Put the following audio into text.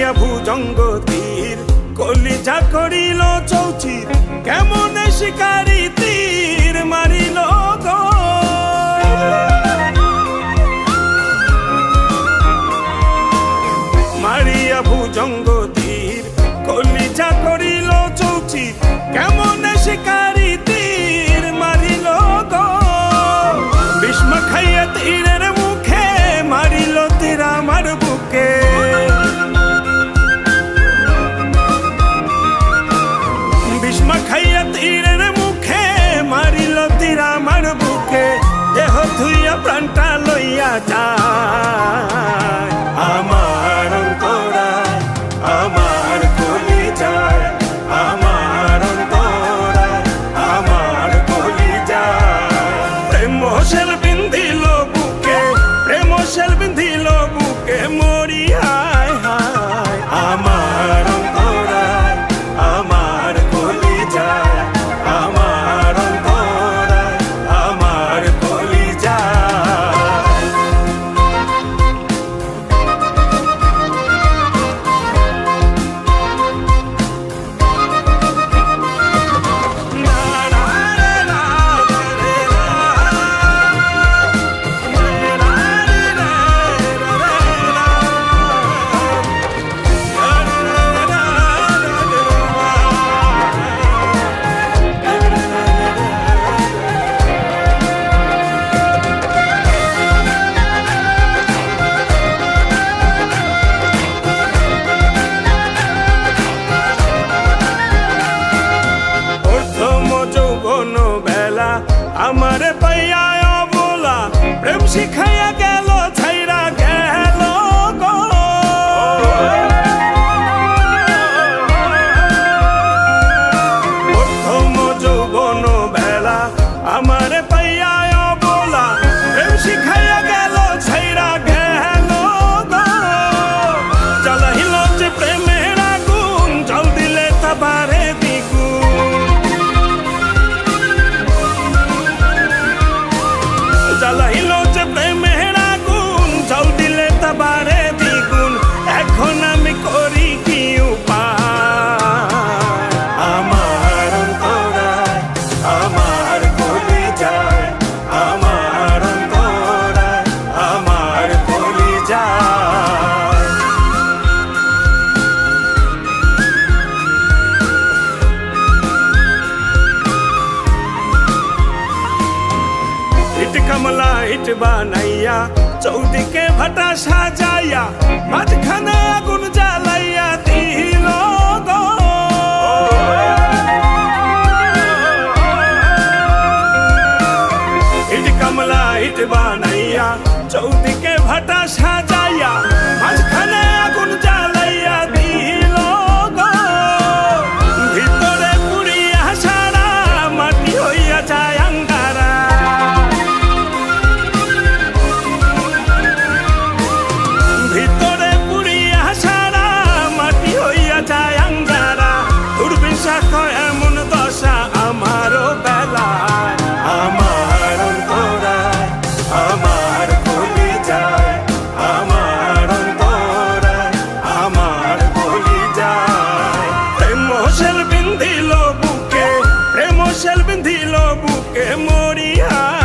মারিয়া ভুজঙ্গ তীর কলিজা করিল চৌচির কেমন শিকারি তীর মারিল গো মারিয়া ভুজঙ্গ তীর কলিজা করিল চৌচির কেমন শিকারি তীর মারিল গো বিস্ম খাইয়া তীরের মুখে মারিল তীর আমার বুকে বিস্ম খাইয়া তীরের মুখে মারিল তীর আমার বুকে দেহ ধুইয়া প্রাণটা লইয়া যায় আমার অন্তরায় আমার কলিজায় আমার অন্তরায় আমার কলিজায় প্রেম শেল বিন্ধিল বুকে প্রেম শেল বিন্ধিল বুকে মরি হায় হায় আমার অন্তরায় আমার কলিজায় আমার অন্তরায় আমার কলিজায় আমার পাইয়া অবলা প্রেম শিখাইয়া গেল ছাইরা গেল গো প্রথম যৌবন বেলা আমার পাইয়া অবলা প্রেম শিখাইয়া গেল ছাইরা গেল গো জ্বালাইল যে প্রেমের আগুন জল দিলে তা বাড়ে দ্বিগুণ জ্বালাইল যে প্রেমের আগুন জল দিলে তা বাড়ে দ্বিগুণ এখন আমি করি কি উপায় আমার অন্তরায় আমার কলিজায় আমার অন্তরায় আমার কলিজায় ইট কমলা ইট বানাইয়া চৌদিকে ভাটা সাজাইয়া মাঝখানে আগুন জ্বালাইয়া দিল গো ইট কমলা ইট বানাইয়া চৌদিকে ভাটা সাজাইয়া মাঝখানে আগুন জ্বালাইয়া দিল গো ভিতরে পুড়িয়া সারা মাটি হইয়া যায় আঙ্গারা ভিতরে পুড়িয়া সারা মাটি হইয়া যায় আঙ্গারা দুর্বিশাখ এমন দশা আমারও বেলায় আমার অন্তরায় আমার কলিজায় আমার অন্তরায় আমার কলিজায় প্রেম শেল বিন্ধিল বুকে প্রেম শেল বিন্ধিল বুকে মরি হায়